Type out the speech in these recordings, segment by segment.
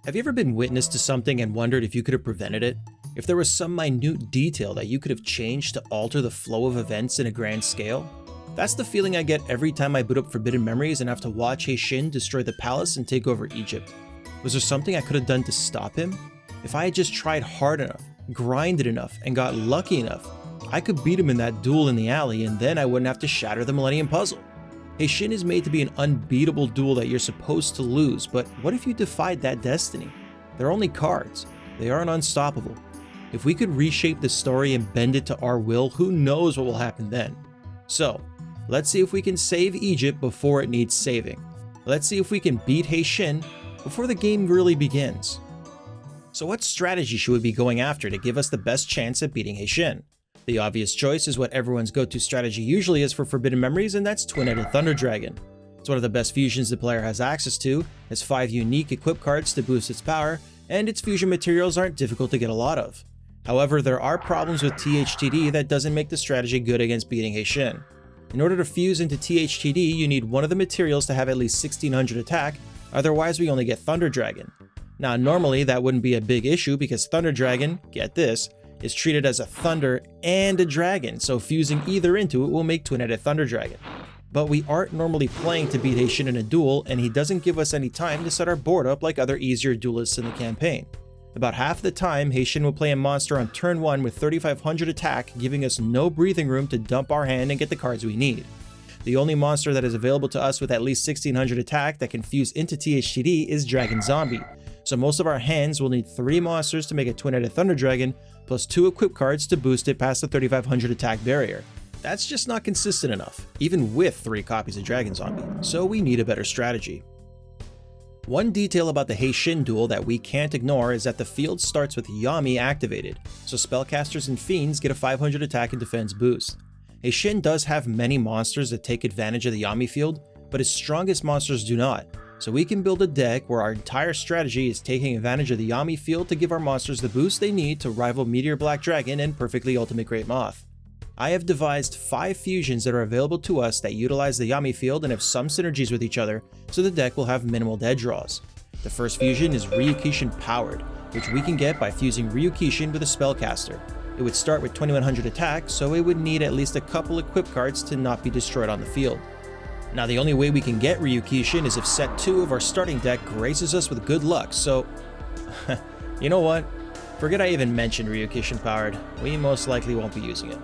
Have you ever been witness to something and wondered if you could have prevented it? If there was some minute detail that you could have changed to alter the flow of events in a grand scale? That's the feeling I get every time I boot up Forbidden Memories and have to watch Heishin destroy the palace and take over Egypt. Was there something I could have done to stop him? If I had just tried hard enough, grinded enough, and got lucky enough, I could beat him in that duel in the alley and then I wouldn't have to shatter the Millennium Puzzle. Heishin is made to be an unbeatable duel that you're supposed to lose, but what if you defied that destiny? They're only cards. They aren't unstoppable. If we could reshape the story and bend it to our will, who knows what will happen then? So, let's see if we can save Egypt before it needs saving. Let's see if we can beat Heishin before the game really begins. So what strategy should we be going after to give us the best chance at beating Heishin? The obvious choice is what everyone's go-to strategy usually is for Forbidden Memories, and that's Twin-Headed Thunder Dragon. It's one of the best fusions the player has access to, has 5 unique equip cards to boost its power, and its fusion materials aren't difficult to get a lot of. However, there are problems with THTD that doesn't make the strategy good against beating Heishin. In order to fuse into THTD, you need one of the materials to have at least 1600 attack, otherwise we only get Thunder Dragon. Now normally that wouldn't be a big issue because Thunder Dragon, get this, is treated as a thunder and a dragon, so fusing either into it will make Twin-Headed Thunder Dragon. But we aren't normally playing to beat Heishin in a duel, and he doesn't give us any time to set our board up like other easier duelists in the campaign. About half the time, Heishin will play a monster on turn 1 with 3500 attack, giving us no breathing room to dump our hand and get the cards we need. The only monster that is available to us with at least 1600 attack that can fuse into THTD is Dragon Zombie, so most of our hands will need 3 monsters to make a Twin-Headed Thunder Dragon, plus 2 equip cards to boost it past the 3500 attack barrier. That's just not consistent enough, even with 3 copies of Dragon Zombie, so we need a better strategy. One detail about the Heishin duel that we can't ignore is that the field starts with Yami activated, so spellcasters and fiends get a 500 attack and defense boost. Heishin does have many monsters that take advantage of the Yami field, but his strongest monsters do not, so we can build a deck where our entire strategy is taking advantage of the Yami field to give our monsters the boost they need to rival Meteor Black Dragon and Perfectly Ultimate Great Moth. I have devised 5 fusions that are available to us that utilize the Yami field and have some synergies with each other, so the deck will have minimal dead draws. The first fusion is Ryukishin Powered, which we can get by fusing Ryukishin with a Spellcaster. It would start with 2100 attack, so it would need at least a couple equip cards to not be destroyed on the field. Now the only way we can get Ryukishin is if set 2 of our starting deck graces us with good luck, so you know what? Forget I even mentioned Ryukishin Powered, we most likely won't be using it.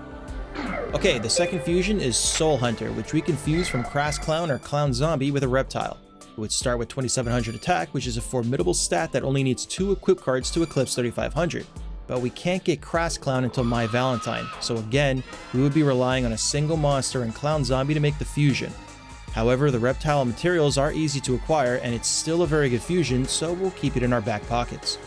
Okay, the second fusion is Soul Hunter, which we can fuse from Crass Clown or Clown Zombie with a Reptile. It would start with 2700 attack, which is a formidable stat that only needs 2 equip cards to eclipse 3500. But we can't get Crass Clown until My Valentine, so again, we would be relying on a single monster and Clown Zombie to make the fusion. However, the Reptile materials are easy to acquire and it's still a very good fusion, so we'll keep it in our back pockets.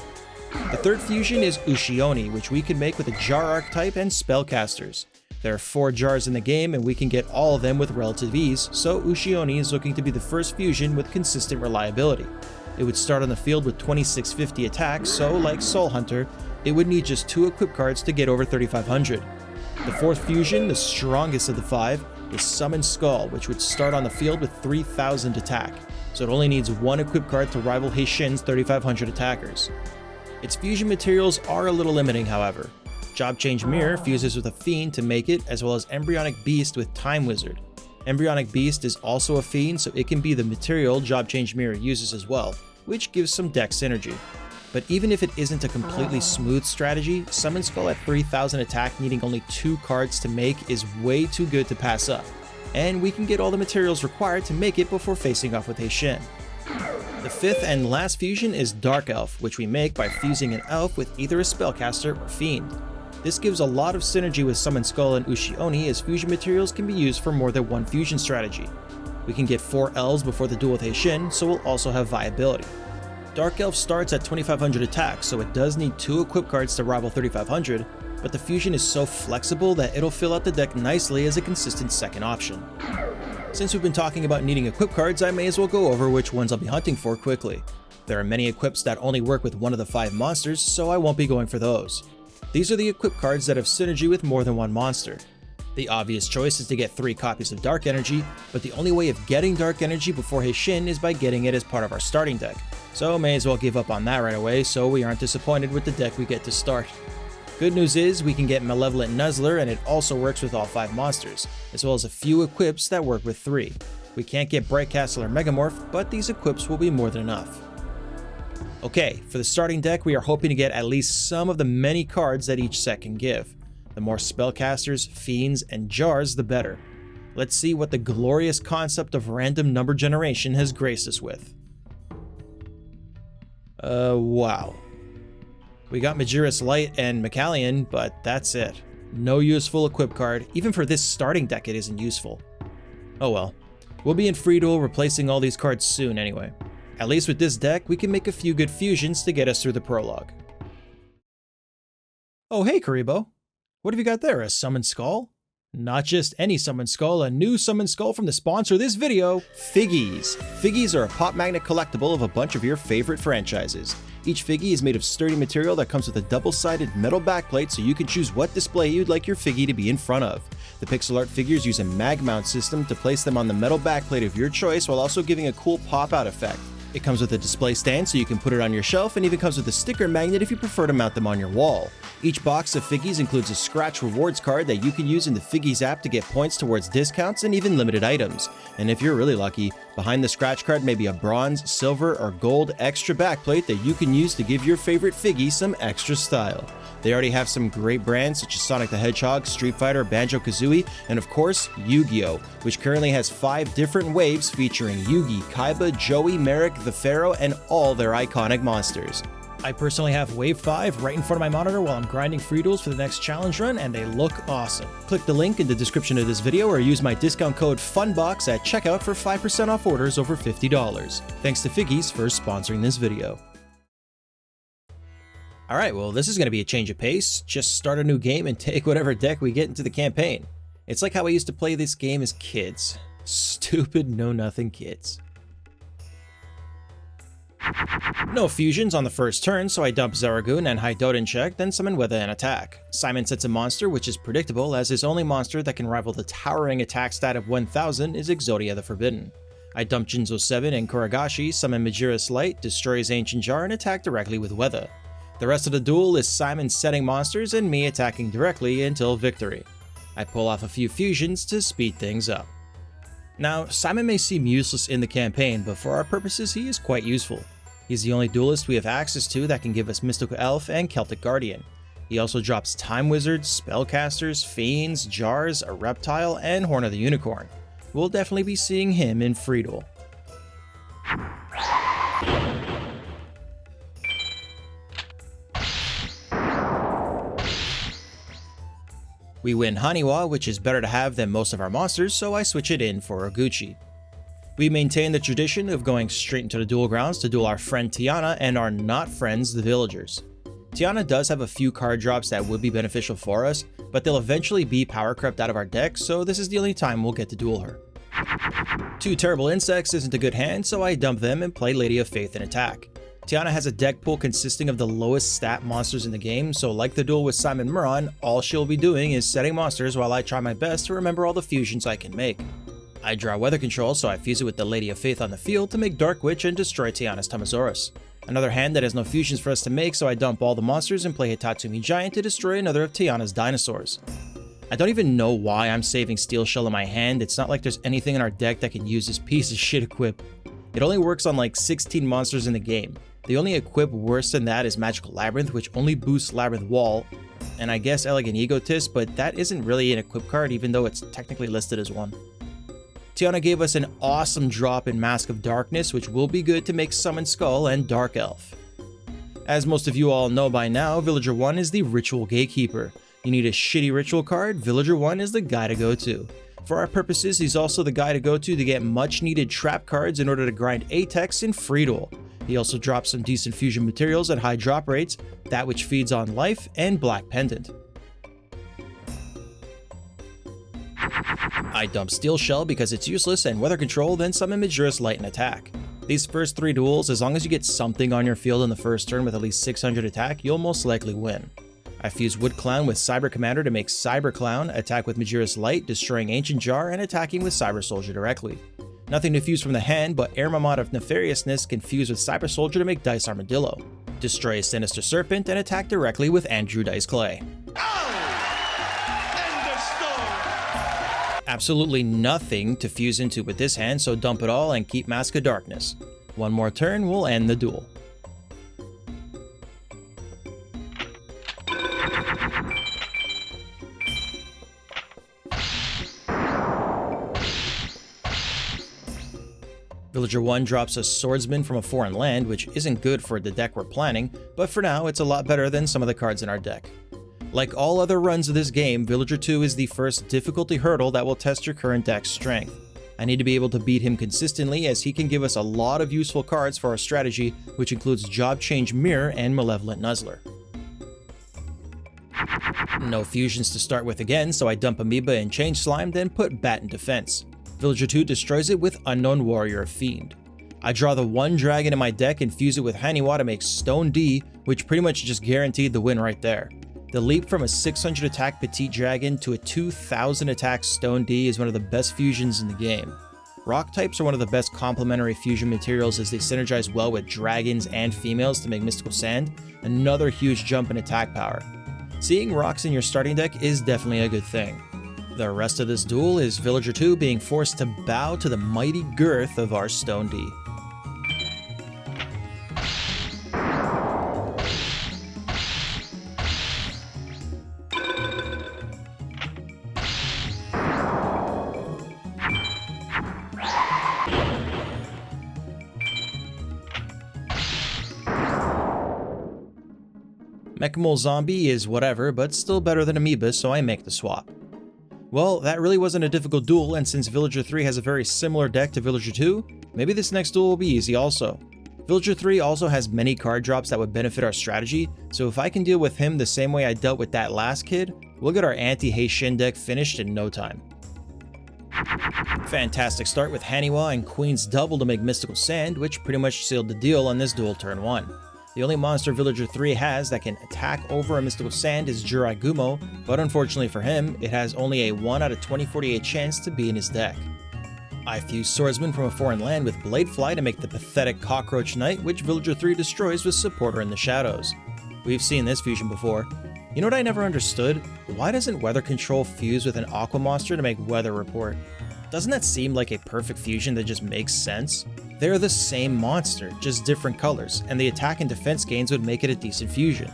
The third fusion is Ushioni, which we can make with a Jar archetype and Spellcasters. There are 4 jars in the game and we can get all of them with relative ease, so Ushioni is looking to be the first fusion with consistent reliability. It would start on the field with 2650 attack, so like Soul Hunter, it would need just 2 equip cards to get over 3500. The fourth fusion, the strongest of the 5, is Summon Skull, which would start on the field with 3000 attack, so it only needs 1 equip card to rival Heishin's 3500 attackers. Its fusion materials are a little limiting, however. Job Change Mirror fuses with a Fiend to make it, as well as Embryonic Beast with Time Wizard. Embryonic Beast is also a Fiend, so it can be the material Job Change Mirror uses as well, which gives some deck synergy. But even if it isn't a completely smooth strategy, Summon Skull at 3000 attack needing only 2 cards to make is way too good to pass up, and we can get all the materials required to make it before facing off with Heishin. The fifth and last fusion is Dark Elf, which we make by fusing an elf with either a Spellcaster or Fiend. This gives a lot of synergy with Summon Skull and Ushioni, as fusion materials can be used for more than one fusion strategy. We can get 4 elves before the duel with Heishin, so we'll also have viability. Dark Elf starts at 2500 attack, so it does need 2 equip cards to rival 3500, but the fusion is so flexible that it'll fill out the deck nicely as a consistent second option. Since we've been talking about needing equip cards, I may as well go over which ones I'll be hunting for quickly. There are many equips that only work with one of the 5 monsters, so I won't be going for those. These are the equip cards that have synergy with more than one monster. The obvious choice is to get 3 copies of Dark Energy, but the only way of getting Dark Energy before Heishin is by getting it as part of our starting deck. So may as well give up on that right away so we aren't disappointed with the deck we get to start. Good news is we can get Malevolent Nuzzler, and it also works with all 5 monsters, as well as a few equips that work with 3. We can't get Bright Castle or Megamorph, but these equips will be more than enough. Okay, for the starting deck we are hoping to get at least some of the many cards that each set can give. The more Spellcasters, Fiends, and Jars the better. Let's see what the glorious concept of random number generation has graced us with. Wow. We got Majira's Light and Macallion, but that's it. No useful equip card. Even for this starting deck it isn't useful. Oh well. We'll be in free duel replacing all these cards soon anyway. At least with this deck, we can make a few good fusions to get us through the prologue. Oh hey Karibo. What have you got there, a Summoned Skull? Not just any Summoned Skull, a new Summoned Skull from the sponsor of this video, FiGGYZ. FiGGYZ are a pop magnet collectible of a bunch of your favorite franchises. Each Figgy is made of sturdy material that comes with a double-sided metal backplate so you can choose what display you'd like your Figgy to be in front of. The pixel art figures use a mag mount system to place them on the metal backplate of your choice while also giving a cool pop-out effect. It comes with a display stand so you can put it on your shelf, and even comes with a sticker magnet if you prefer to mount them on your wall. Each box of Figgies includes a scratch rewards card that you can use in the FiGGYZ app to get points towards discounts and even limited items. And if you're really lucky, behind the scratch card may be a bronze, silver, or gold extra backplate that you can use to give your favorite Figgy some extra style. They already have some great brands such as Sonic the Hedgehog, Street Fighter, Banjo-Kazooie, and of course, YuGiOh, which currently has 5 different waves featuring Yugi, Kaiba, Joey, Merrick, the Pharaoh, and all their iconic monsters. I personally have Wave 5 right in front of my monitor while I'm grinding free duels for the next challenge run, and they look awesome. Click the link in the description of this video or use my discount code FUNBOX at checkout for 5% off orders over $50. Thanks to FiGGYZ for sponsoring this video. Alright, well this is going to be a change of pace. Just start a new game and take whatever deck we get into the campaign. It's like how I used to play this game as kids. Stupid know-nothing kids. No fusions on the first turn, so I dump Zaragoon and Hidoden check, then summon Weather and attack. Simon sets a monster, which is predictable, as his only monster that can rival the towering attack stat of 1000 is Exodia the Forbidden. I dump Jinzo 7 and Kuragashi, summon Majira's Light, destroy his Ancient Jar, and attack directly with Weather. The rest of the duel is Simon setting monsters and me attacking directly until victory. I pull off a few fusions to speed things up. Now, Simon may seem useless in the campaign, but for our purposes he is quite useful. He's the only duelist we have access to that can give us Mystical Elf and Celtic Guardian. He also drops Time Wizards, Spellcasters, Fiends, Jars, a Reptile, and Horn of the Unicorn. We'll definitely be seeing him in free duel. We win Haniwa, which is better to have than most of our monsters, so I switch it in for Oguchi. We maintain the tradition of going straight into the duel grounds to duel our friend Teana and our not friends, the villagers. Teana does have a few card drops that would be beneficial for us, but they'll eventually be power crept out of our deck, so this is the only time we'll get to duel her. 2 Terrible Insects isn't a good hand, so I dump them and play Lady of Faith in attack. Teana has a deck pool consisting of the lowest stat monsters in the game, so like the duel with Simon Muran, all she'll be doing is setting monsters while I try my best to remember all the fusions I can make. I draw Weather Control, so I fuse it with the Lady of Faith on the field to make Dark Witch and destroy Teana's Tamasaurus. Another hand that has no fusions for us to make, so I dump all the monsters and play Hitatsumi Giant to destroy another of Teana's dinosaurs. I don't even know why I'm saving Steel Shell in my hand. It's not like there's anything in our deck that can use this piece of shit equip. It only works on like 16 monsters in the game. The only equip worse than that is Magical Labyrinth, which only boosts Labyrinth Wall, and I guess Elegant Egotist, but that isn't really an equip card even though it's technically listed as one. Teana gave us an awesome drop in Mask of Darkness, which will be good to make Summoned Skull and Dark Elf. As most of you all know by now, Villager 1 is the Ritual Gatekeeper. You need a shitty ritual card, Villager 1 is the guy to go to. For our purposes, he's also the guy to go to get much needed trap cards in order to grind Atex in free duel. He also drops some decent fusion materials at high drop rates, that which feeds on life, and Black Pendant. I dump Steel Shell because it's useless and Weather Control, then summon Majira's Light and attack. These first 3 duels, as long as you get something on your field in the first turn with at least 600 attack, you'll most likely win. I fuse Wood Clown with Cyber Commander to make Cyber Clown, attack with Majira's Light, destroying Ancient Jar and attacking with Cyber Soldier directly. Nothing to fuse from the hand, but Air Mammoth of Nefariousness can fuse with Cyber Soldier to make Dice Armadillo, destroy a Sinister Serpent, and attack directly with Andrew Dice Clay. Absolutely nothing to fuse into with this hand, so dump it all and keep Mask of Darkness. One more turn will end the duel. Villager 1 drops a Swordsman from a foreign land, which isn't good for the deck we're planning, but for now it's a lot better than some of the cards in our deck. Like all other runs of this game, Villager 2 is the first difficulty hurdle that will test your current deck's strength. I need to be able to beat him consistently, as he can give us a lot of useful cards for our strategy, which includes Job Change Mirror and Malevolent Nuzzler. No fusions to start with again, so I dump Amoeba and Change Slime, then put Bat in defense. Villager 2 destroys it with Unknown Warrior of Fiend. I draw the one dragon in my deck and fuse it with Haniwa to make Stone D, which pretty much just guaranteed the win right there. The leap from a 600 attack Petite Dragon to a 2000 attack Stone D is one of the best fusions in the game. Rock types are one of the best complementary fusion materials, as they synergize well with dragons and females to make Mystical Sand, another huge jump in attack power. Seeing rocks in your starting deck is definitely a good thing. The rest of this duel is Villager 2 being forced to bow to the mighty girth of our Stone D. Mechamole Zombie is whatever, but still better than Amoeba, so I make the swap. Well, that really wasn't a difficult duel, and since Villager 3 has a very similar deck to Villager 2, maybe this next duel will be easy also. Villager 3 also has many card drops that would benefit our strategy, so if I can deal with him the same way I dealt with that last kid, we'll get our anti-Heishin deck finished in no time. Fantastic start with Haniwa and Queen's Double to make Mystical Sand, which pretty much sealed the deal on this duel turn 1. The only monster Villager 3 has that can attack over a Mystical Sand is Jurai Gumo, but unfortunately for him, it has only a 1 out of 2048 chance to be in his deck. I fuse Swordsman from a foreign land with Bladefly to make the pathetic Cockroach Knight, which Villager 3 destroys with Supporter in the Shadows. We've seen this fusion before. You know what I never understood? Why doesn't Weather Control fuse with an Aqua monster to make Weather Report? Doesn't that seem like a perfect fusion that just makes sense? They're the same monster, just different colors, and the attack and defense gains would make it a decent fusion.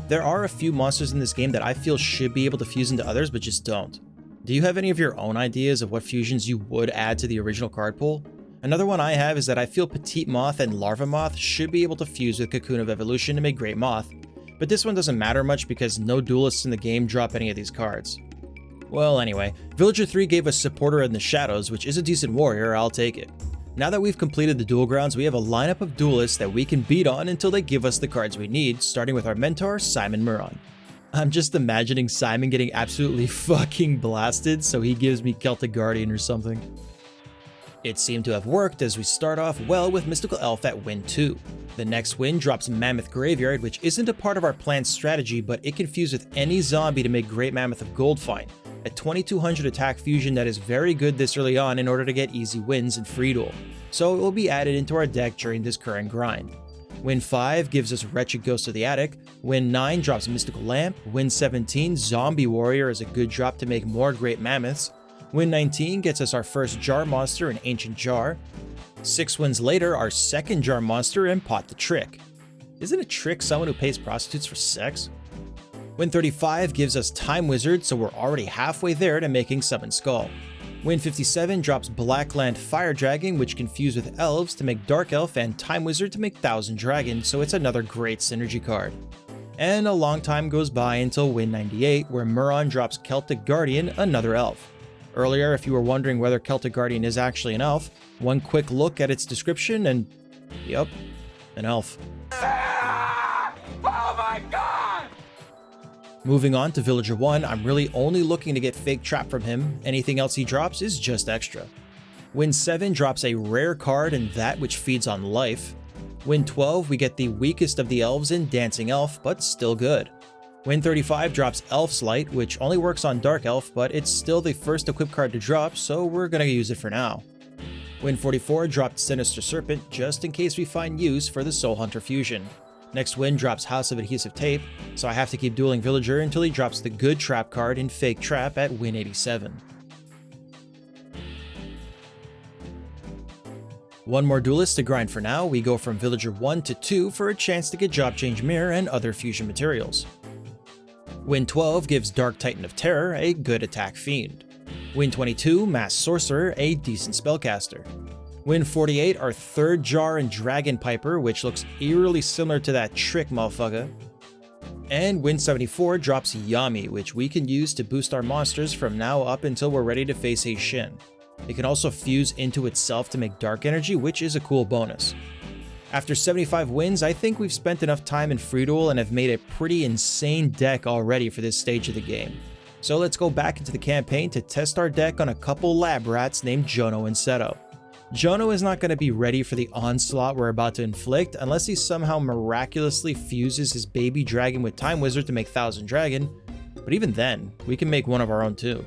There are a few monsters in this game that I feel should be able to fuse into others, but just don't. Do you have any of your own ideas of what fusions you would add to the original card pool? Another one I have is that I feel Petite Moth and Larva Moth should be able to fuse with Cocoon of Evolution to make Great Moth, but this one doesn't matter much because no duelists in the game drop any of these cards. Well, anyway, Villager 3 gave us Supporter in the Shadows, which is a decent warrior, I'll take it. Now that we've completed the duel grounds, we have a lineup of duelists that we can beat on until they give us the cards we need, starting with our mentor, Simon Muran. I'm just imagining Simon getting absolutely fucking blasted, so he gives me Celtic Guardian or something. It seemed to have worked, as we start off well with Mystical Elf at win 2. The next win drops Mammoth Graveyard, which isn't a part of our planned strategy, but it can fuse with any zombie to make Great Mammoth of Goldfine, a 2200 attack fusion that is very good this early on in order to get easy wins in free duel, so it will be added into our deck during this current grind. Win 5 gives us Wretched Ghost of the Attic, Win 9 drops Mystical Lamp, Win 17 Zombie Warrior is a good drop to make more Great Mammoths, Win 19 gets us our first Jar monster in Ancient Jar, 6 wins later our second Jar monster in Pot the Trick. Isn't a trick someone who pays prostitutes for sex? Win 35 gives us Time Wizard, so we're already halfway there to making Summon Skull. Win 57 drops Blackland Fire Dragon, which can fuse with Elves to make Dark Elf, and Time Wizard to make Thousand Dragon, so it's another great synergy card. And a long time goes by until Win 98, where Muran drops Celtic Guardian, another Elf. Earlier, if you were wondering whether Celtic Guardian is actually an elf, one quick look at its description and yep, an elf. Oh my god! Moving on to Villager 1, I'm really only looking to get Fake Trap from him. Anything else he drops is just extra. Win 7 drops a rare card and that which feeds on life. Win 12, we get the weakest of the elves in Dancing Elf, but still good. Win 35 drops Elf's Light, which only works on Dark Elf, but it's still the first equip card to drop, so we're gonna use it for now. Win 44 dropped Sinister Serpent just in case we find use for the Soul Hunter fusion. Next win drops House of Adhesive Tape, so I have to keep dueling Villager until he drops the good trap card in Fake Trap at win 87. One more duelist to grind for now. We go from Villager 1 to 2 for a chance to get Job Change Mirror and other fusion materials. Win 12 gives Dark Titan of Terror a good attack fiend. Win 22, Mass Sorcerer, a decent spellcaster. Win 48, our third Jar and Dragon Piper, which looks eerily similar to that trick motherfucker. And win 74 drops Yami, which we can use to boost our monsters from now up until we're ready to face Heishin. It can also fuse into itself to make dark energy, which is a cool bonus. After 75 wins, I think we've spent enough time in Free Duel and have made a pretty insane deck already for this stage of the game. So let's go back into the campaign to test our deck on a couple lab rats named Jono and Seto. Jono is not going to be ready for the onslaught we're about to inflict unless he somehow miraculously fuses his baby dragon with Time Wizard to make Thousand Dragon, but even then, we can make one of our own too.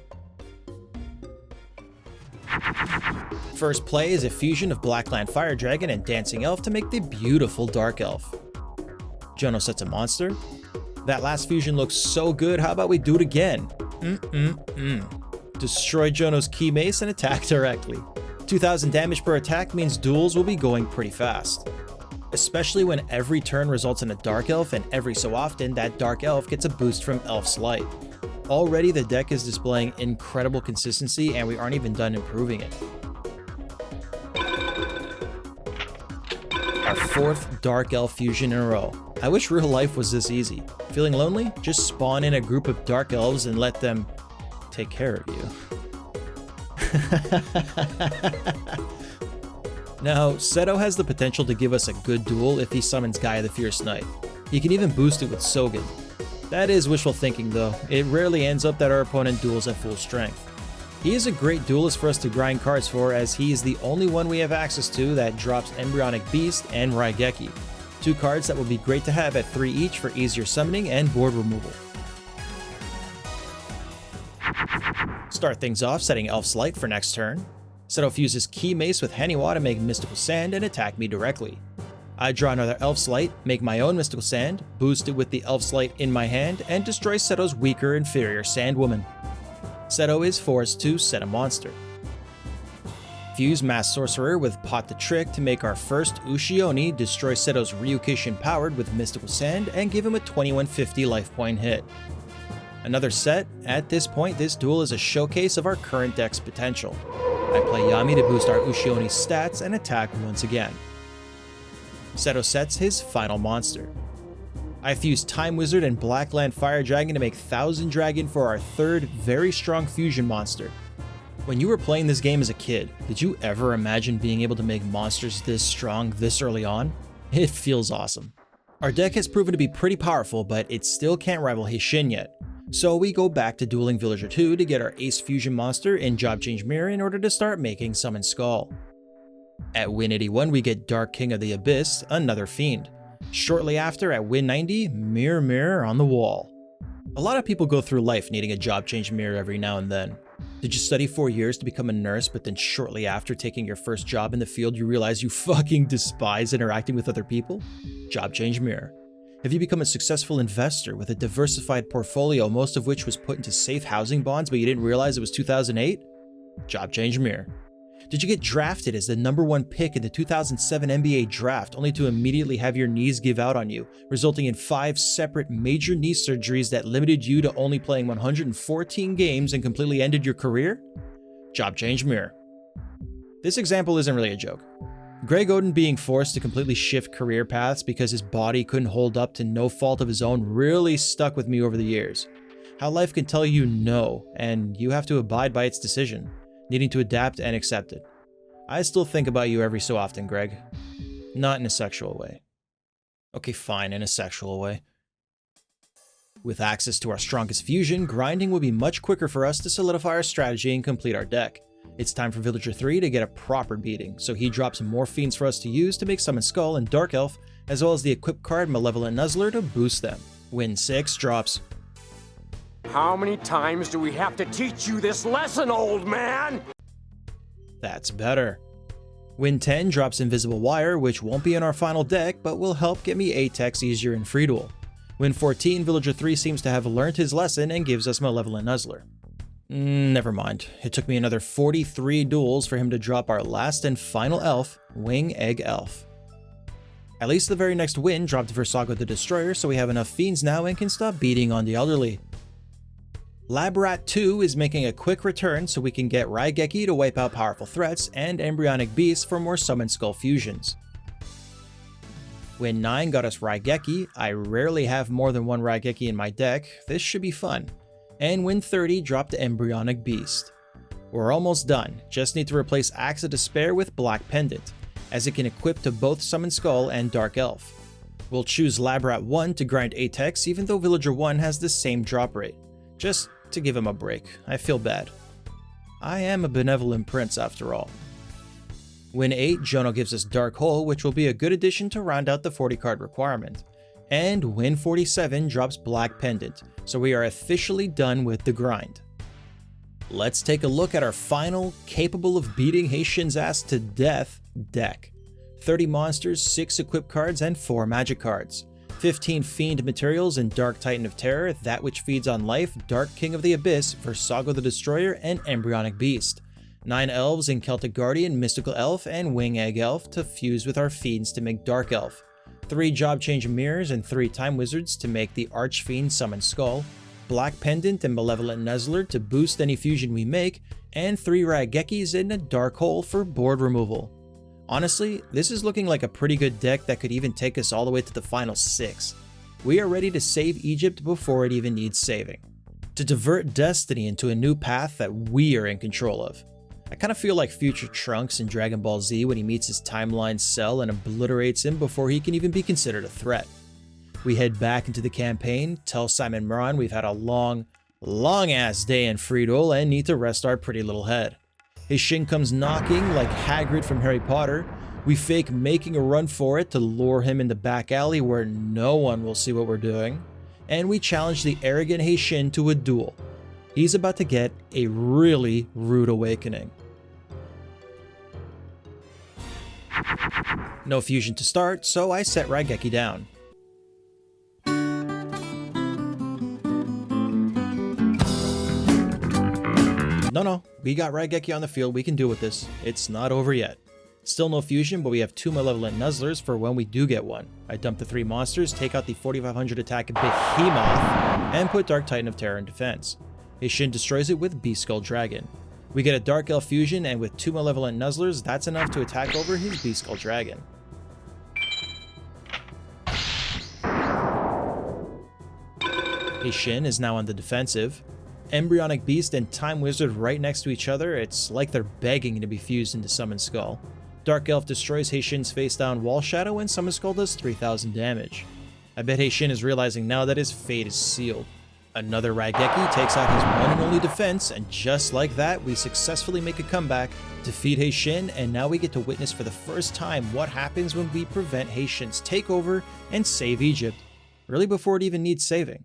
First play is a fusion of Blackland Fire Dragon and Dancing Elf to make the beautiful Dark Elf. Jono sets a monster. That last fusion looks so good, how about we do it again? Destroy Jono's Key Mace and attack directly. 2000 damage per attack means duels will be going pretty fast. Especially when every turn results in a Dark Elf and every so often that Dark Elf gets a boost from Elf's Light. Already the deck is displaying incredible consistency and we aren't even done improving it. Our fourth Dark Elf fusion in a row. I wish real life was this easy. Feeling lonely? Just spawn in a group of Dark Elves and let them take care of you. Now, Seto has the potential to give us a good duel if he summons Gaia the Fierce Knight. He can even boost it with Sogen. That is wishful thinking though, it rarely ends up that our opponent duels at full strength. He is a great duelist for us to grind cards for as he is the only one we have access to that drops Embryonic Beast and Raigeki, two cards that will be great to have at 3 each for easier summoning and board removal. Start things off setting Elf's Light for next turn. Seto fuses Key Mace with Haniwa to make Mystical Sand and attack me directly. I draw another Elf's Light, make my own Mystical Sand, boost it with the Elf's Light in my hand, and destroy Seto's weaker, inferior Sandwoman. Seto is forced to set a monster. Fuse Mass Sorcerer with Pot the Trick to make our first Ushioni, destroy Seto's Ryukishin powered with Mystical Sand, and give him a 2150 life point hit. Another set. At this point, this duel is a showcase of our current deck's potential. I play Yami to boost our Ushioni's stats and attack once again. Seto sets his final monster. I fuse Time Wizard and Blackland Fire Dragon to make Thousand Dragon for our third very strong fusion monster. When you were playing this game as a kid, did you ever imagine being able to make monsters this strong this early on? It feels awesome. Our deck has proven to be pretty powerful, but it still can't rival Heishin yet. So we go back to dueling Villager 2 to get our Ace Fusion monster in Job Change Mirror in order to start making Summon Skull. At win 81 we get Dark King of the Abyss, another fiend. Shortly after at win 90, Mirror Mirror on the Wall. A lot of people go through life needing a job change mirror every now and then. Did you study 4 years to become a nurse, but then shortly after taking your first job in the field you realize you fucking despise interacting with other people? Job change mirror. Have you become a successful investor with a diversified portfolio, most of which was put into safe housing bonds, but you didn't realize it was 2008? Job change mirror. Did you get drafted as the #1 pick in the 2007 NBA draft, only to immediately have your knees give out on you, resulting in 5 separate major knee surgeries that limited you to only playing 114 games and completely ended your career? Job change mirror. This example isn't really a joke. Greg Oden being forced to completely shift career paths because his body couldn't hold up to no fault of his own really stuck with me over the years. How life can tell you no, and you have to abide by its decision, needing to adapt and accept it. I still think about you every so often, Greg. Not in a sexual way. Okay, fine, in a sexual way. With access to our strongest fusion, grinding will be much quicker for us to solidify our strategy and complete our deck. It's time for Villager 3 to get a proper beating, so he drops more fiends for us to use to make Summon Skull and Dark Elf, as well as the equip card Malevolent Nuzzler to boost them. Win 6 drops. How many times do we have to teach you this lesson, old man? That's better. Win 10 drops Invisible Wire, which won't be in our final deck, but will help get me 8 techs easier in Free Duel. Win 14, Villager 3 seems to have learned his lesson and gives us Malevolent Nuzzler. Never mind. It took me another 43 duels for him to drop our last and final elf, Wing Egg Elf. At least the very next win dropped Versago the Destroyer, so we have enough fiends now and can stop beating on the elderly. Labrat 2 is making a quick return so we can get Raigeki to wipe out powerful threats and Embryonic Beast for more Summon Skull fusions. Win 9 got us Raigeki. I rarely have more than one Raigeki in my deck, this should be fun. And win 30 dropped the Embryonic Beast. We're almost done, just need to replace Axe of Despair with Black Pendant, as it can equip to both Summon Skull and Dark Elf. We'll choose Labrat 1 to grind 8 techs even though Villager 1 has the same drop rate, just to give him a break. I feel bad. I am a benevolent prince after all. Win 8, Jono gives us Dark Hole, which will be a good addition to round out the 40 card requirement. And win 47 drops Black Pendant, so we are officially done with the grind. Let's take a look at our final, capable of beating Heishin's ass to death deck. 30 monsters, 6 equip cards, and 4 magic cards. 15 Fiend materials and Dark Titan of Terror, That Which Feeds on Life, Dark King of the Abyss, Versago the Destroyer, and Embryonic Beast. 9 elves in Celtic Guardian, Mystical Elf, and Wing Egg Elf to fuse with our fiends to make Dark Elf. 3 Job Change Mirrors and 3 Time Wizards to make the Archfiend Summon Skull, Black Pendant and Malevolent Nuzzler to boost any fusion we make, and 3 Raigekis in a Dark Hole for board removal. Honestly, this is looking like a pretty good deck that could even take us all the way to the final 6. We are ready to save Egypt before it even needs saving. To divert Destiny into a new path that we are in control of. I kind of feel like future Trunks in Dragon Ball Z when he meets his timeline Cell and obliterates him before he can even be considered a threat. We head back into the campaign, tell Simon Muran we've had a long ass day in Free Duel and need to rest our pretty little head. Heishin comes knocking like Hagrid from Harry Potter. We fake making a run for it to lure him in the back alley where no one will see what we're doing. And we challenge the arrogant Heishin to a duel. He's about to get a really rude awakening. No fusion to start, so I set Raigeki down. No, we got Raigeki on the field, we can deal with this. It's not over yet. Still no fusion, but we have 2 Malevolent Nuzzlers for when we do get one. I dump the 3 monsters, take out the 4500 attack Behemoth, and put Dark Titan of Terror in defense. Heishin destroys it with Beast Skull Dragon. We get a Dark Elf fusion, and with 2 Malevolent Nuzzlers, that's enough to attack over his Beast Skull Dragon. Heishin is now on the defensive. Embryonic Beast and Time Wizard right next to each other, it's like they're begging to be fused into Summon Skull. Dark Elf destroys Heishin's face down Wall Shadow and Summon Skull does 3000 damage. I bet Heishin is realizing now that his fate is sealed. Another Raigeki takes out his one and only defense, and just like that, we successfully make a comeback, defeat Heishin, and now we get to witness for the first time what happens when we prevent Heishin's takeover and save Egypt, really before it even needs saving.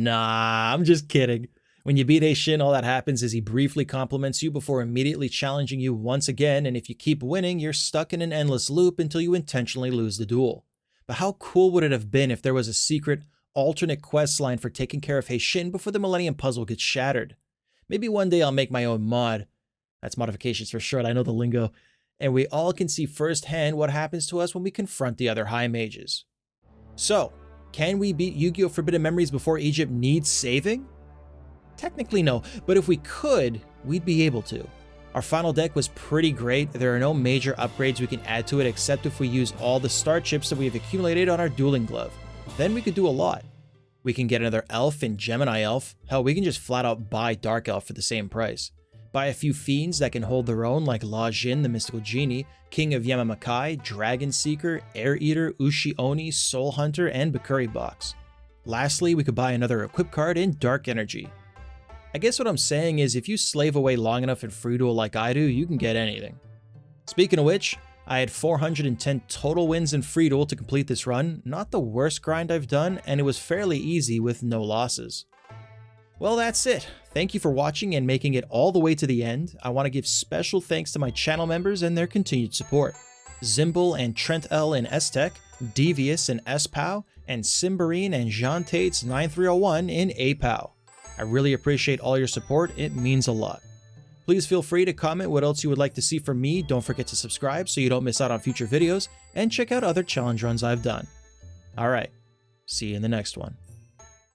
Nah, I'm just kidding. When you beat Heishin, all that happens is he briefly compliments you before immediately challenging you once again, and if you keep winning, you're stuck in an endless loop until you intentionally lose the duel. But how cool would it have been if there was a secret, alternate quest line for taking care of Heishin before the Millennium Puzzle gets shattered? Maybe one day I'll make my own mod. That's modifications for short, I know the lingo. And we all can see firsthand what happens to us when we confront the other high mages. So, can we beat YuGiOh Forbidden Memories before Egypt needs saving? Technically no, but if we could, we'd be able to. Our final deck was pretty great. There are no major upgrades we can add to it except if we use all the star chips that we have accumulated on our dueling glove. Then we could do a lot. We can get another elf and Gemini elf. Hell, we can just flat out buy dark elf for the same price. Buy a few fiends that can hold their own like La Jin, the mystical genie, King of Yamamakai, Dragon Seeker, Air Eater, Ushi Oni, Soul Hunter, and Bakuri Box. Lastly, we could buy another equip card in Dark Energy. I guess what I'm saying is if you slave away long enough in free duel like I do, you can get anything. Speaking of which, I had 410 total wins in free duel to complete this run, not the worst grind I've done, and it was fairly easy with no losses. Well, that's it. Thank you for watching and making it all the way to the end. I want to give special thanks to my channel members and their continued support. Zimble and Trent L in S-Tech, Devious in S-Pow, and Simbarine and Jean Tates 9301 in A-Pow. I really appreciate all your support, it means a lot. Please feel free to comment what else you would like to see from me, don't forget to subscribe so you don't miss out on future videos, and check out other challenge runs I've done. Alright, see you in the next one.